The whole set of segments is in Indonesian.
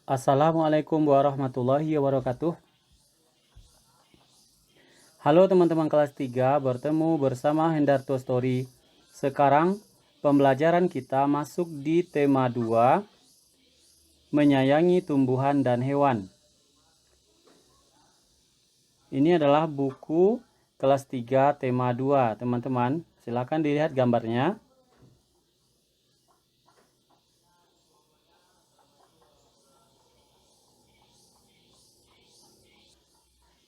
Assalamualaikum warahmatullahi wabarakatuh. Halo teman-teman kelas 3, bertemu bersama Hendarto Story. Sekarang pembelajaran kita masuk di tema 2, menyayangi tumbuhan dan hewan. Ini adalah buku kelas 3 tema 2, teman-teman. Silakan dilihat gambarnya.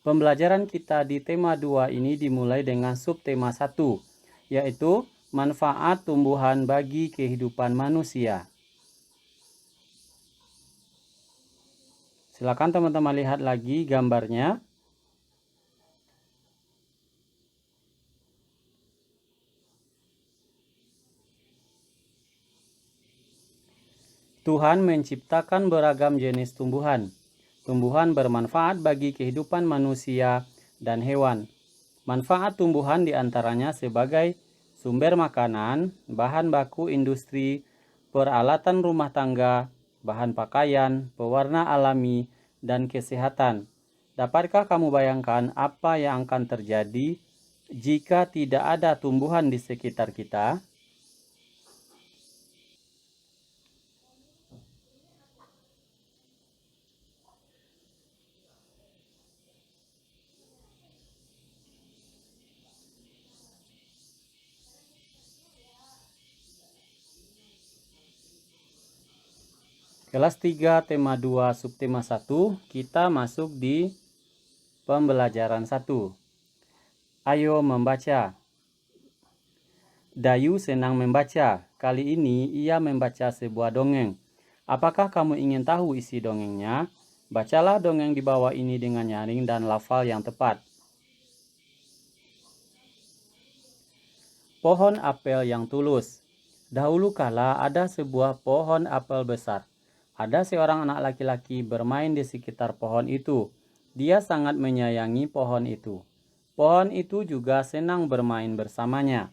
Pembelajaran kita di tema 2 ini dimulai dengan subtema 1, yaitu manfaat tumbuhan bagi kehidupan manusia. Silakan teman-teman lihat lagi gambarnya. Tuhan menciptakan beragam jenis tumbuhan. Tumbuhan bermanfaat bagi kehidupan manusia dan hewan. Manfaat tumbuhan diantaranya sebagai sumber makanan, bahan baku industri, peralatan rumah tangga, bahan pakaian, pewarna alami, dan kesehatan. Dapatkah kamu bayangkan apa yang akan terjadi jika tidak ada tumbuhan di sekitar kita? Kelas 3 tema 2 subtema 1, kita masuk di pembelajaran 1. Ayo membaca. Dayu senang membaca. Kali ini ia membaca sebuah dongeng. Apakah kamu ingin tahu isi dongengnya? Bacalah dongeng di bawah ini dengan nyaring dan lafal yang tepat. Pohon apel yang tulus. Dahulu kala ada sebuah pohon apel besar. Ada seorang anak laki-laki bermain di sekitar pohon itu. Dia sangat menyayangi pohon itu. Pohon itu juga senang bermain bersamanya.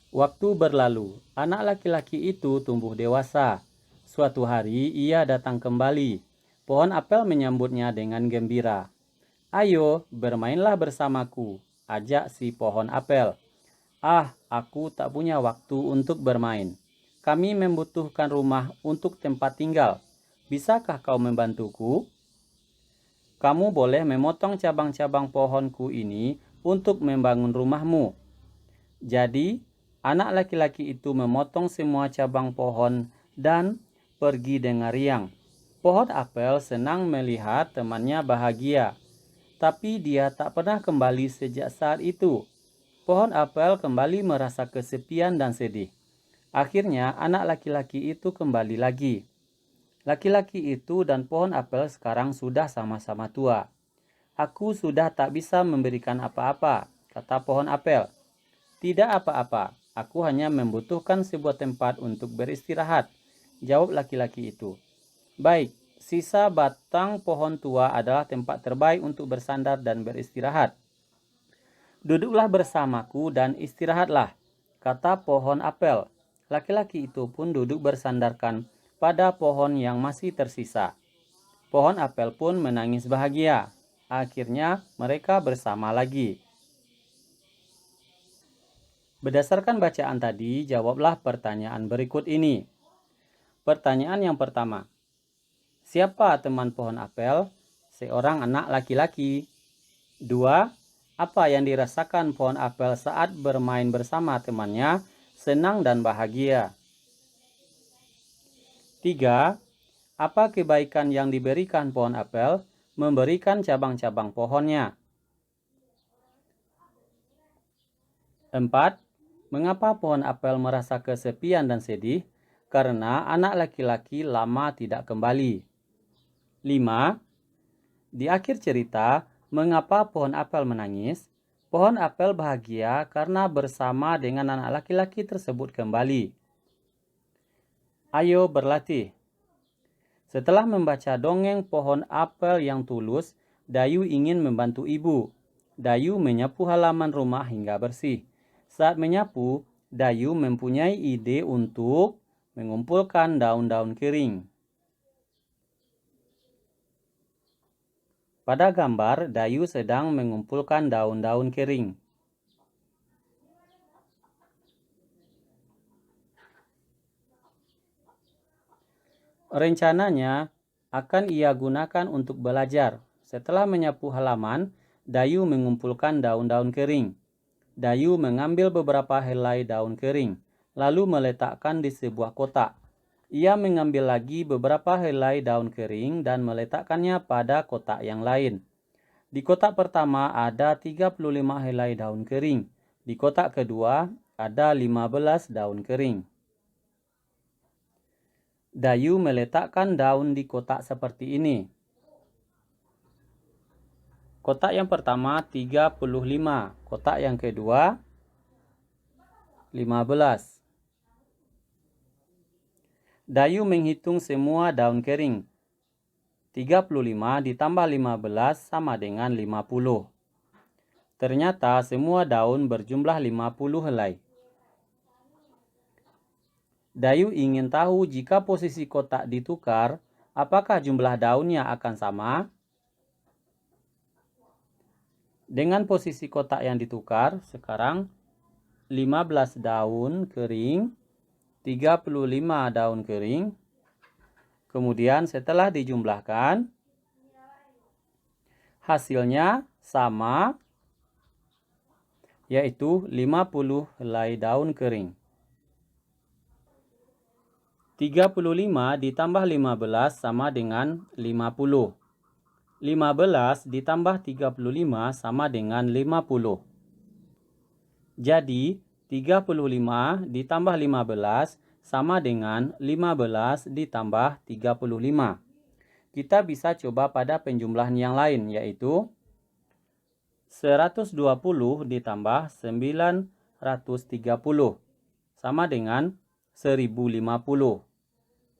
Waktu berlalu, anak laki-laki itu tumbuh dewasa. Suatu hari ia datang kembali. Pohon apel menyambutnya dengan gembira. Ayo, bermainlah bersamaku, ajak si pohon apel. Ah, aku tak punya waktu untuk bermain. Kami membutuhkan rumah untuk tempat tinggal. Bisakah kau membantuku? Kamu boleh memotong cabang-cabang pohonku ini untuk membangun rumahmu. Jadi, anak laki-laki itu memotong semua cabang pohon dan pergi dengan riang. Pohon apel senang melihat temannya bahagia, tapi dia tak pernah kembali sejak saat itu. Pohon apel kembali merasa kesepian dan sedih. Akhirnya anak laki-laki itu kembali lagi. Laki-laki itu dan pohon apel sekarang sudah sama-sama tua. Aku sudah tak bisa memberikan apa-apa, kata pohon apel. Tidak apa-apa, aku hanya membutuhkan sebuah tempat untuk beristirahat, jawab laki-laki itu. Baik, sisa batang pohon tua adalah tempat terbaik untuk bersandar dan beristirahat. Duduklah bersamaku dan istirahatlah, kata pohon apel. Laki-laki itu pun duduk bersandarkan pada pohon yang masih tersisa. Pohon apel pun menangis bahagia. Akhirnya mereka bersama lagi. Berdasarkan bacaan tadi, jawablah pertanyaan berikut ini. Pertanyaan yang pertama. Siapa teman pohon apel? Seorang anak laki-laki. 2. Apa yang dirasakan pohon apel saat bermain bersama temannya? Senang dan bahagia. 3. Apa kebaikan yang diberikan pohon apel? Memberikan cabang-cabang pohonnya. 4. Mengapa pohon apel merasa kesepian dan sedih? Karena anak laki-laki lama tidak kembali. 5. Di akhir cerita, mengapa pohon apel menangis? Pohon apel bahagia karena bersama dengan anak laki-laki tersebut kembali. Ayo berlatih. Setelah membaca dongeng pohon apel yang tulus, Dayu ingin membantu ibu. Dayu menyapu halaman rumah hingga bersih. Saat menyapu, Dayu mempunyai ide untuk mengumpulkan daun-daun kering. Pada gambar, Dayu sedang mengumpulkan daun-daun kering. Rencananya akan ia gunakan untuk belajar. Setelah menyapu halaman, Dayu mengumpulkan daun-daun kering. Dayu mengambil beberapa helai daun kering, lalu meletakkan di sebuah kotak. Ia mengambil lagi beberapa helai daun kering dan meletakkannya pada kotak yang lain. Di kotak pertama ada 35 helai daun kering. Di kotak kedua ada 15 daun kering. Dayu meletakkan daun di kotak seperti ini. Kotak yang pertama 35, kotak yang kedua 15. Dayu menghitung semua daun kering. 35 ditambah 15 sama dengan 50. Ternyata semua daun berjumlah 50 helai. Dayu ingin tahu jika posisi kotak ditukar, apakah jumlah daunnya akan sama? Dengan posisi kotak yang ditukar, sekarang 15 daun kering, 35 daun kering. Kemudian setelah dijumlahkan, hasilnya sama, yaitu 50 helai daun kering. 35 ditambah 15 sama dengan 50. 15 ditambah 35 sama dengan 50. Jadi, 35 ditambah 15 sama dengan 15 ditambah 35. Kita bisa coba pada penjumlahan yang lain, yaitu 120 ditambah 930 sama dengan 1050.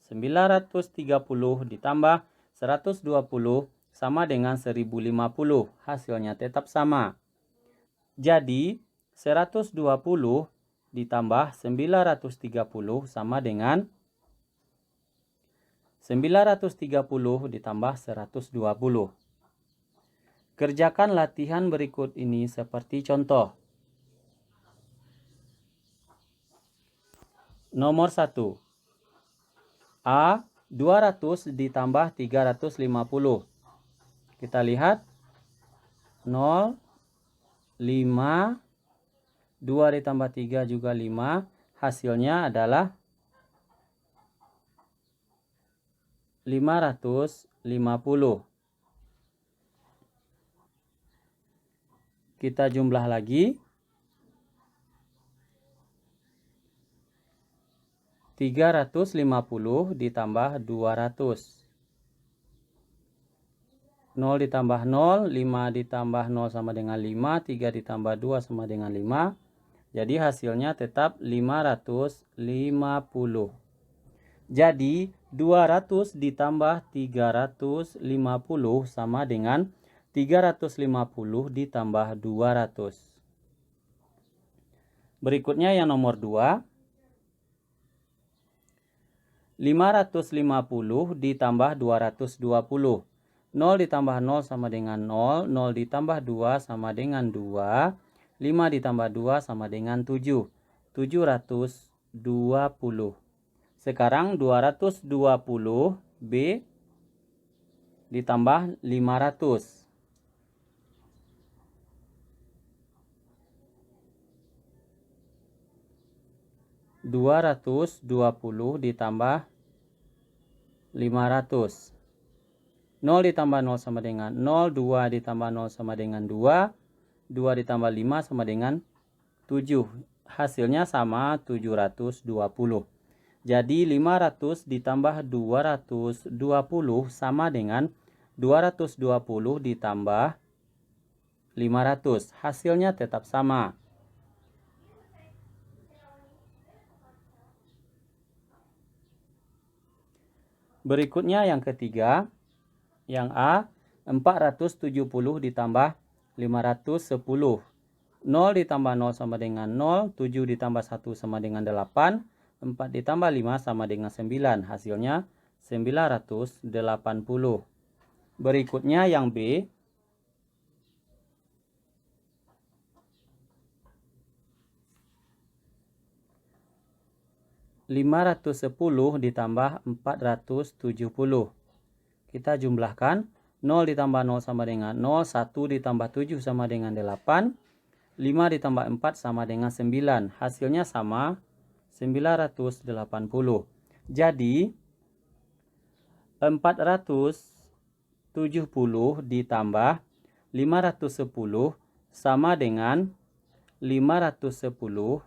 930 ditambah 120 sama dengan 1050. Hasilnya tetap sama. Jadi, 120 ditambah 930 sama dengan 930 ditambah 120. Kerjakan latihan berikut ini seperti contoh. Nomor 1. A. 200 ditambah 350. Kita lihat. 0, 5, 2 ditambah 3 juga 5. Hasilnya adalah 550. Kita jumlah lagi. 350 ditambah 200. 0 ditambah 0, 5 ditambah 0 sama dengan 5, 3 ditambah 2 sama dengan 5. Jadi hasilnya tetap 550. Jadi 200 ditambah 350 sama dengan 350 ditambah 200. Berikutnya yang nomor 2. 550 ditambah 220. 0 ditambah 0 sama dengan 0, 0 ditambah 2 sama dengan 2, 5 ditambah 2 sama dengan 7, 720. Sekarang 220 B ditambah 500. 220 ditambah 500. 0 ditambah 0 sama dengan 0, 2 ditambah 0 sama dengan 2, 2 ditambah 5 sama dengan 7. Hasilnya sama 720. Jadi 500 ditambah 220 sama dengan 220 ditambah 500. Hasilnya tetap sama. Berikutnya yang ketiga. Yang A, 470 ditambah 510. 0 ditambah 0 sama dengan 0, 7 ditambah 1 sama dengan 8, 4 ditambah 5 sama dengan 9. Hasilnya 980. Berikutnya yang B, 510 ditambah 470. Kita jumlahkan. 0 ditambah 0 sama dengan 0, 1 ditambah 7 sama dengan 8, 5 ditambah 4 sama dengan 9. Hasilnya sama 980. Jadi 470 ditambah 510 sama dengan 510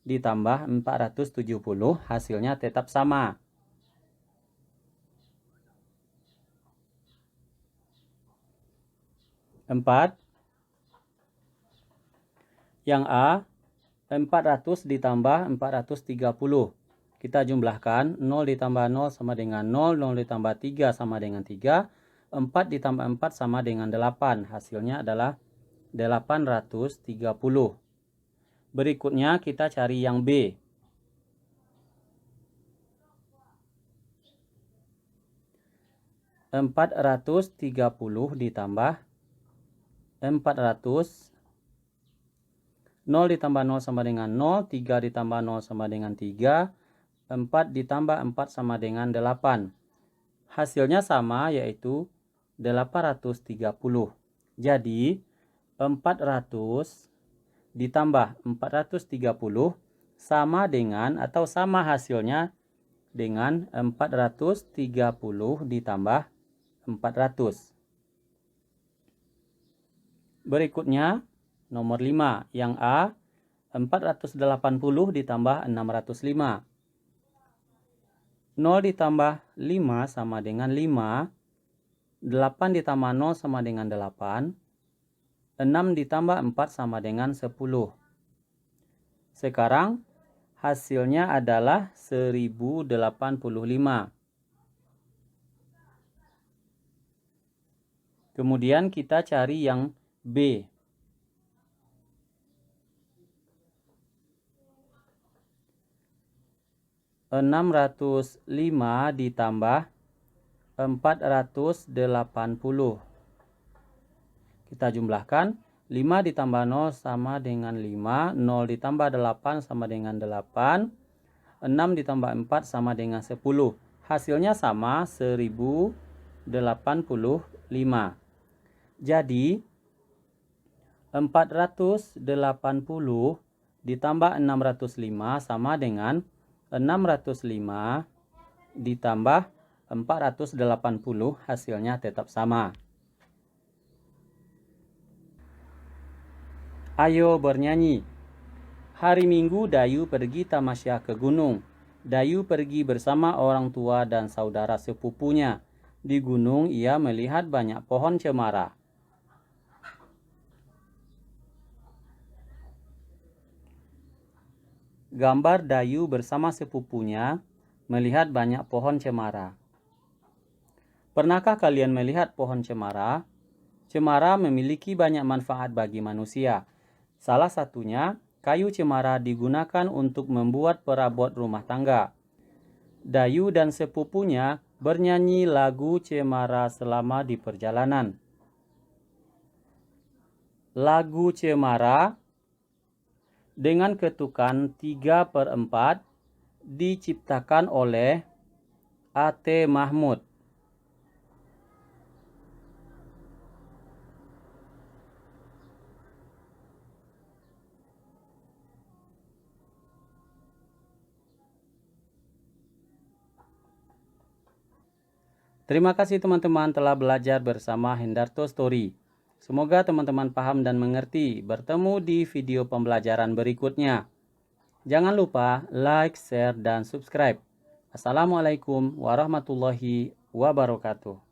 ditambah 470, hasilnya tetap sama. Yang A, 400 ditambah 430. Kita jumlahkan. 0 ditambah 0 sama dengan 0, 0 ditambah 3 sama dengan 3, 4 ditambah 4 sama dengan 8. Hasilnya adalah 830. Berikutnya kita cari yang B. 430 ditambah 400. 0 ditambah 0 sama dengan 0, 3 ditambah 0 sama dengan 3, 4 ditambah 4 sama dengan 8. Hasilnya sama, yaitu 830. Jadi 400 ditambah 430 sama dengan atau sama hasilnya dengan 430 ditambah 400. Berikutnya nomor 5, yang A, 480 ditambah 605. 0 ditambah 5 sama dengan 5, 8 ditambah 0 sama dengan 8, 6 ditambah 4 sama dengan 10. Sekarang hasilnya adalah 1085. Kemudian kita cari yang B. 605 ditambah 480. Kita jumlahkan. 5 ditambah 0 sama dengan 5, 0 ditambah 8 sama dengan 8, 6 ditambah 4 sama dengan 10. Hasilnya sama 1085. Jadi 480 ditambah 605 sama dengan 605 ditambah 480, hasilnya tetap sama. Ayo bernyanyi. Hari Minggu Dayu pergi tamasya ke gunung. Dayu pergi bersama orang tua dan saudara sepupunya. Di gunung ia melihat banyak pohon cemara. Gambar Dayu bersama sepupunya melihat banyak pohon cemara. Pernahkah kalian melihat pohon cemara? Cemara memiliki banyak manfaat bagi manusia. Salah satunya, kayu cemara digunakan untuk membuat perabot rumah tangga. Dayu dan sepupunya bernyanyi lagu cemara selama di perjalanan. Lagu cemara dengan ketukan 3/4 diciptakan oleh A.T. Mahmud. Terima kasih teman-teman telah belajar bersama Hendarto Story. Semoga teman-teman paham dan mengerti. Bertemu di video pembelajaran berikutnya. Jangan lupa like, share, dan subscribe. Assalamualaikum warahmatullahi wabarakatuh.